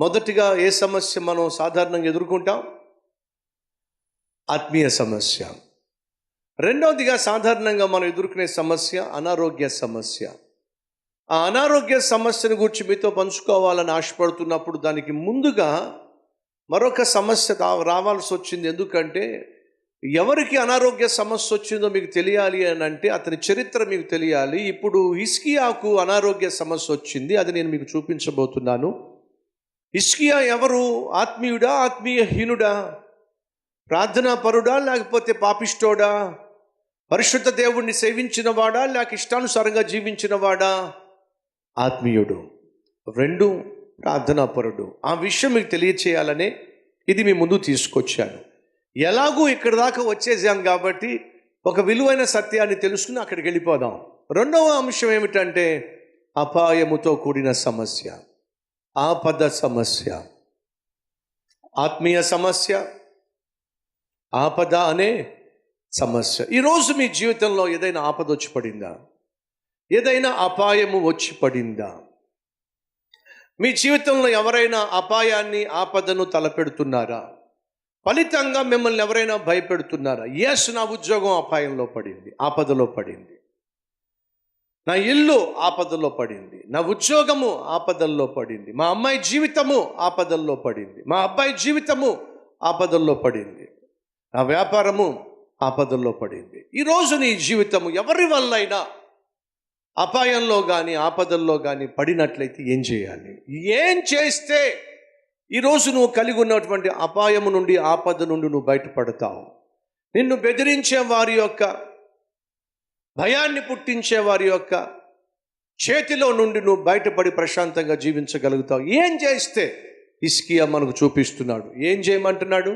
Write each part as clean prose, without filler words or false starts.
మొదటిగా ఏ సమస్య మనం సాధారణంగా ఎదుర్కొంటాం? ఆత్మీయ సమస్య. రెండవదిగా సాధారణంగా మనం ఎదుర్కొనే సమస్య అనారోగ్య సమస్య. ఆ అనారోగ్య సమస్యను గురించి మీతో పంచుకోవాలని ఆశపడుతున్నప్పుడు దానికి ముందుగా మరొక సమస్య రావాల్సి వచ్చింది. ఎందుకంటే ఎవరికి అనారోగ్య సమస్య వచ్చిందో మీకు తెలియాలి అని అంటే అతని చరిత్ర మీకు తెలియాలి. ఇప్పుడు హిజ్కియాకు అనారోగ్య సమస్య వచ్చింది. అది నేను మీకు చూపించబోతున్నాను. హిజ్కియా ఎవరు? ఆత్మీయుడా, ఆత్మీయహీనుడా, ప్రార్థనా పరుడా, లేకపోతే పాపిష్టోడా, పరిశుద్ధ దేవుణ్ణి సేవించిన వాడా, లేక ఇష్టానుసారంగా జీవించిన వాడా? ఆత్మీయుడు. రెండు, ప్రార్థనా పరుడు. ఆ విషయం మీకు తెలియచేయాలనే ఇది మీ ముందు తీసుకొచ్చాను. ఎలాగూ ఇక్కడ దాకా వచ్చేసాం కాబట్టి ఒక విలువైన సత్యాన్ని తెలుసుకుని అక్కడికి వెళ్ళిపోదాం. రెండవ అంశం ఏమిటంటే అపాయముతో కూడిన సమస్య, ఆపద సమస్య. ఆత్మీయ సమస్య, ఆపద అనే సమస్య. ఈరోజు మీ జీవితంలో ఏదైనా ఆపద వచ్చి పడిందా? ఏదైనా అపాయము వచ్చి పడిందా? మీ జీవితంలో ఎవరైనా అపాయాన్ని, ఆపదను తలపెడుతున్నారా? ఫలితంగా మిమ్మల్ని ఎవరైనా భయపెడుతున్నారా? yes, నా ఉద్యోగం అపాయంలో పడింది, ఆపదలో పడింది. నా ఇల్లు ఆపదలో పడింది, నా ఉద్యోగము ఆపదల్లో పడింది, మా అమ్మాయి జీవితము ఆపదల్లో పడింది, మా అబ్బాయి జీవితము ఆపదల్లో పడింది, నా వ్యాపారము ఆపదల్లో పడింది. ఈరోజు నీ జీవితము ఎవరి వల్లైనా అపాయంలో కానీ ఆపదల్లో కానీ పడినట్లయితే ఏం చేయాలి? ఏం చేస్తే ఈరోజు నువ్వు కలిగి ఉన్నటువంటి అపాయము నుండి, ఆపద నుండి నువ్వు బయటపడతావు? నిన్ను బెదిరించే వారి యొక్క, భయాన్ని పుట్టించే వారి యొక్క చేతిలో నుండి నువ్వు బయటపడి ప్రశాంతంగా జీవించగలుగుతావు. ఏం చేస్తే? హిజ్కియా మనకు చూపిస్తున్నాడు. ఏం చేయమంటున్నాడు?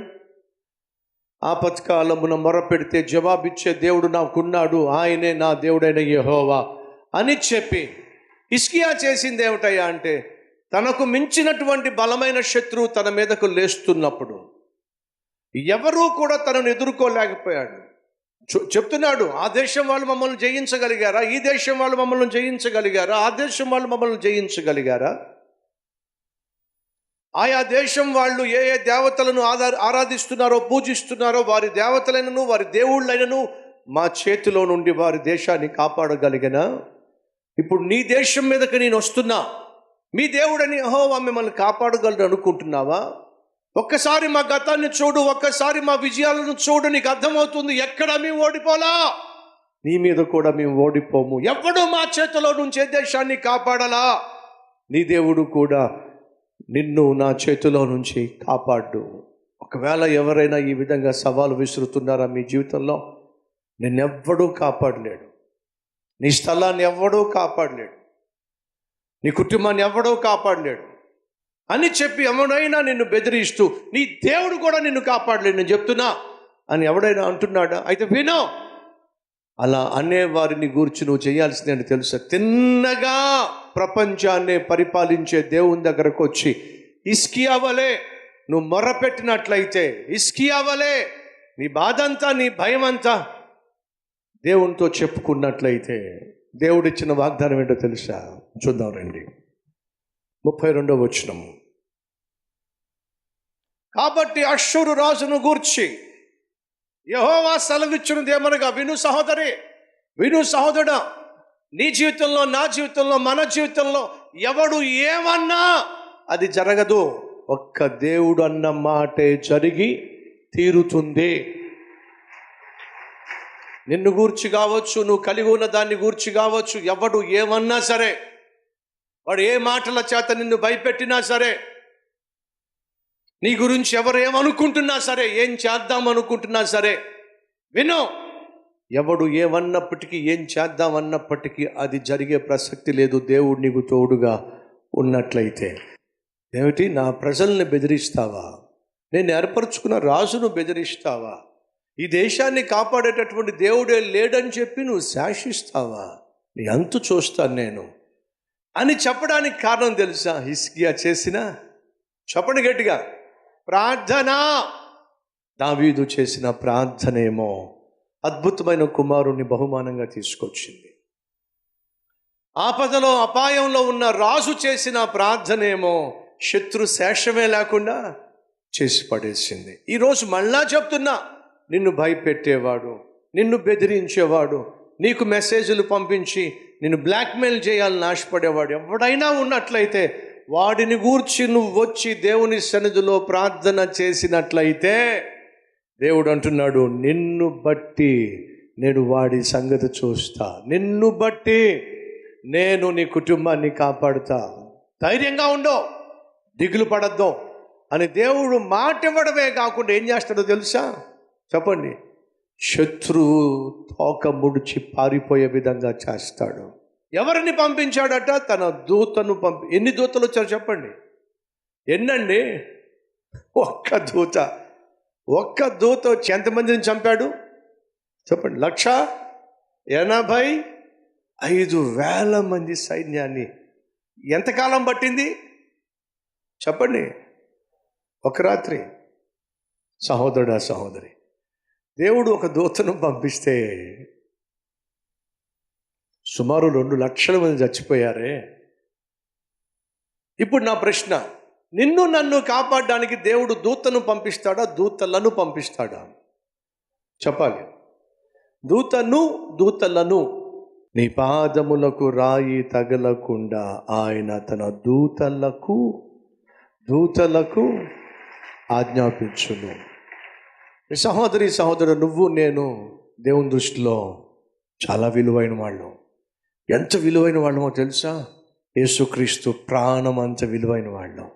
ఆపత్కాలమున మొరపెడితే జవాబిచ్చే దేవుడు నాకున్నాడు, ఆయనే నా దేవుడైన యెహోవా అని చెప్పి హిజ్కియా చేసింది ఏమిటయ్యా అంటే, తనకు మించినటువంటి బలమైన శత్రువు తన మీదకు లేస్తున్నప్పుడు ఎవరూ కూడా తనను ఎదుర్కోలేకపోయాడు. చెప్తున్నాడు, ఆ దేశం వాళ్ళు మమ్మల్ని జయించగలిగారా? ఈ దేశం వాళ్ళు మమ్మల్ని జయించగలిగారా? ఆ దేశం వాళ్ళు మమ్మల్ని జయించగలిగారా? ఆయా దేశం వాళ్ళు ఏ ఏ దేవతలను ఆరాధిస్తున్నారో, పూజిస్తున్నారో, వారి దేవతలైనను వారి దేవుళ్ళైనను మా చేతిలో నుండి వారి దేశాన్ని కాపాడగలిగినా? ఇప్పుడు నీ దేశం మీదకి నేను వస్తున్నా, మీ దేవుడని యెహోవా మిమ్మల్ని కాపాడగలడు అనుకుంటున్నావా? ఒక్కసారి మా గతాన్ని చూడు, ఒక్కసారి మా విజయాలను చూడు, నీకు అర్థమవుతుంది ఎక్కడ మేము ఓడిపోలా. నీ మీద కూడా మేము ఓడిపోము. ఎవడు మా చేతిలో నుంచి ఏ దేశాన్ని కాపాడాలా? నీ దేవుడు కూడా నిన్ను నా చేతిలో నుంచి కాపాడు. ఒకవేళ ఎవరైనా ఈ విధంగా సవాలు విసురుతున్నారా మీ జీవితంలో? నిన్నెవ్వడూ కాపాడలేడు, నీ స్థలాన్ని ఎవ్వడూ కాపాడలేడు, నీ కుటుంబాన్ని ఎవ్వడూ కాపాడలేడు అని చెప్పి ఎవడైనా నిన్ను బెదిరిస్తూ నీ దేవుడు కూడా నిన్ను కాపాడలేడు నేను చెప్తున్నా అని ఎవడైనా అంటున్నాడా? అయితే వినో, అలా అనే వారిని గూర్చి నువ్వు చేయాల్సింది అని తెలుసా? తిన్నగా ప్రపంచాన్ని పరిపాలించే దేవుని దగ్గరకు వచ్చి హిజ్కియా వలె నువ్వు మొరపెట్టినట్లయితే, హిజ్కియా వలె నీ బాధంతా, నీ భయమంతా దేవునితో చెప్పుకున్నట్లయితే దేవుడిచ్చిన వాగ్దానం ఏంటో తెలుసా? చూద్దాం రండి. 32వ వచనము. కాబట్టి అష్షూరు రాజును గూర్చి యెహోవా సెలవిచ్చినదేమనగా, విను సహోదరి, విను సహోదరుడా, నీ జీవితంలో, నా జీవితంలో, మన జీవితంలో ఎవడు ఏమన్నా అది జరగదు. ఒక్క దేవుడు అన్న మాటే జరిగి తీరుతుంది. నిన్ను గూర్చి కావచ్చు, నువ్వు కలిగి ఉన్న దాన్ని గూర్చి కావచ్చు, ఎవడు ఏమన్నా సరే, వాడు ఏ మాటల చేత నిన్ను భయపెట్టినా సరే, నీ గురించి ఎవరు ఏమనుకుంటున్నా సరే, ఏం చేద్దాం అనుకుంటున్నా సరే, విను, ఎవడు ఏమన్నప్పటికీ, ఏం చేద్దామన్నప్పటికీ అది జరిగే ప్రసక్తి లేదు. దేవుడు నీకు తోడుగా ఉన్నట్లయితే. ఏమిటి? నా ప్రజల్ని బెదిరిస్తావా? నేను ఏర్పరచుకున్న రాజును బెదిరిస్తావా? ఈ దేశాన్ని కాపాడేటటువంటి దేవుడే లేడని చెప్పి నువ్వు శాసిస్తావా? నీ అంతు చూస్తాను నేను అని చెప్పడానికి కారణం తెలుసా? హిజ్కియా చేసిన, చెప్పండి గట్టిగా, ప్రార్థన. దావీదు చేసిన ప్రార్థనేమో అద్భుతమైన కుమారుణ్ణి బహుమానంగా తీసుకొచ్చింది. ఆపదలో, అపాయంలో ఉన్న రాజు చేసిన ప్రార్థనేమో శత్రు శేషమే లేకుండా చేసి పడేసింది. ఈరోజు మళ్ళా చెప్తున్నా, నిన్ను భయపెట్టేవాడు, నిన్ను బెదిరించేవాడు, నీకు మెసేజ్లు పంపించి నిన్ను బ్లాక్మెయిల్ చేయాలని ఆశపడేవాడు ఎవడైనా ఉన్నట్లయితే వాడిని గూర్చి నువ్వు వచ్చి దేవుని సన్నిధిలో ప్రార్థన చేసినట్లయితే దేవుడు అంటున్నాడు, నిన్ను బట్టి నేను వాడి సంగతి చూస్తా, నిన్ను బట్టి నేను నీ కుటుంబాన్ని కాపాడుతా, ధైర్యంగా ఉండో, దిగులు పడద్దు అని దేవుడు మాట ఇవ్వడమే కాకుండా ఏం చేస్తాడో తెలుసా? చెప్పండి. శత్రువు తోక ముడిచి పారిపోయే విధంగా చేస్తాడు. ఎవరిని పంపించాడట? తన దూతను ఎన్ని దూతలు వచ్చారు చెప్పండి? ఎన్నండి? ఒక్క దూత వచ్చి ఎంతమందిని చంపాడు చెప్పండి? 1,85,000 మంది సైన్యాన్ని. ఎంతకాలం పట్టింది చెప్పండి? ఒక రాత్రి. సహోదరుడా, సహోదరి, దేవుడు ఒక దూతను పంపిస్తే సుమారు 2 లక్షల మంది చచ్చిపోయారే. ఇప్పుడు నా ప్రశ్న, నిన్ను నన్ను కాపాడడానికి దేవుడు దూతను పంపిస్తాడా, దూతలను పంపిస్తాడా? చెప్పాలి. దూతలను. నీ పాదములకు రాయి తగలకుండా ఆయన తన దూతలకు ఆజ్ఞాపించును. సహోదరి, సహోదరుడు, నువ్వు నేను దేవుని దృష్టిలో చాలా విలువైన వాళ్ళం. ఎంత విలువైన వాళ్ళమో తెలుసా? యేసుక్రీస్తు ప్రాణం అంత విలువైన వాళ్ళం.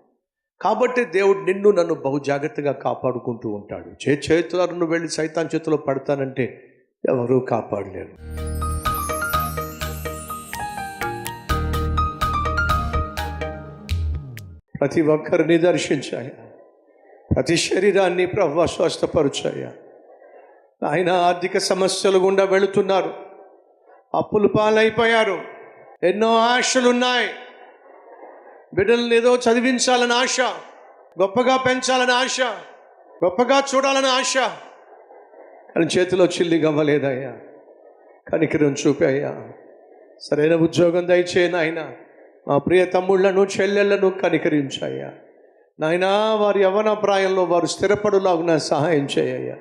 కాబట్టి దేవుడు నిన్ను నన్ను బహు జాగ్రత్తగా కాపాడుకుంటూ ఉంటాడు. చేతులు నువ్వు వెళ్ళి సైతాన్ చేతిలో పడతానంటే ఎవరూ కాపాడలేరు. ప్రతి ఒక్కరిని దర్శించాయా, ప్రతి శరీరాన్ని ప్రభువా స్వస్థపరుచాయా. ఆయన ఆర్థిక సమస్యలు గుండా వెళుతున్నారు, అప్పులు పాలైపోయారు, ఎన్నో ఆశలున్నాయి. బిడ్డలను ఏదో చదివించాలని ఆశ, గొప్పగా పెంచాలని ఆశ, గొప్పగా చూడాలని ఆశ, కానీ చేతిలో చిల్లి గవ్వలేదయ్యా. కనికరం చూపాయ్యా. సరైన ఉద్యోగం దయచేయి నాయన. మా ప్రియ తమ్ముళ్లను చెల్లెళ్లను కనికరించాయ్యా నాయనా. వారి యవ్వన ప్రాయంలో వారు స్థిరపడులాగున సహాయం చేయ్యా.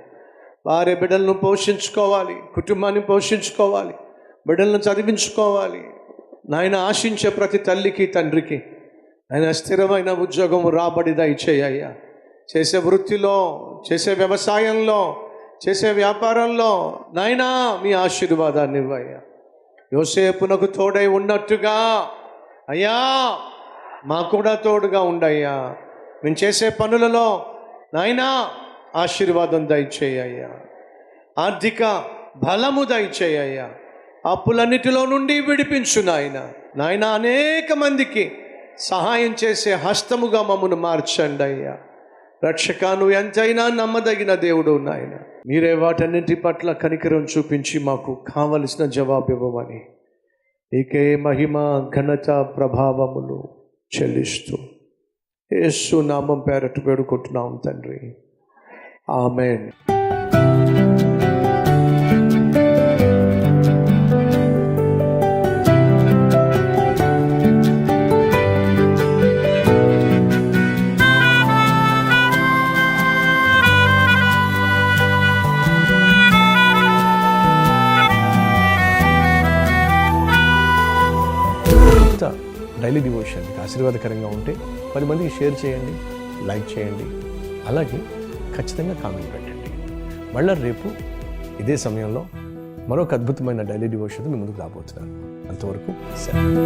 వారి బిడ్డలను పోషించుకోవాలి, కుటుంబాన్ని పోషించుకోవాలి, బిడ్డలను చదివించుకోవాలి నాయన. ఆశించే ప్రతి తల్లికి తండ్రికి ఆయన స్థిరమైన ఉద్యోగం రాబడి దయచేయ్యా. చేసే వృత్తిలో, చేసే వ్యవసాయంలో, చేసే వ్యాపారంలో నాయనా మీ ఆశీర్వాదాన్ని ఇవ్వయ్యా. యోసేపునకు తోడై ఉన్నట్టుగా అయ్యా మాకు కూడా తోడుగా ఉండయ్యా. మేము చేసే పనులలో నాయనా ఆశీర్వాదం దయచేయ్యా. ఆర్థిక బలము దయచేయ్యా. అప్పులన్నిటిలో నుండి విడిపించు నాయన. అనేక మందికి సహాయం చేసే హస్తముగా మమ్మను మార్చండి అయ్యా. రక్షక, నువ్వు ఎంతైనా నమ్మదగిన దేవుడు నాయన. మీరే వాటన్నింటి పట్ల కనికరం చూపించి మాకు కావలసిన జవాబు ఇవ్వమని నీకే మహిమ, ఘనత, ప్రభావములు చెల్లిస్తూ యేసు నామం పేరట వేడుకుంటున్నాం తండ్రి. ఆమేన్. డైలీ డివోషన్ మీకు ఆశీర్వాదకరంగా ఉంటే 10 మందికి షేర్ చేయండి, లైక్ చేయండి, అలాగే ఖచ్చితంగా కామెంట్ పెట్టండి. మళ్ళీ రేపు ఇదే సమయంలో మరొక అద్భుతమైన డైలీ డివోషన్ మీ ముందుకు రాబోతున్నాను. అంతవరకు సెలవు.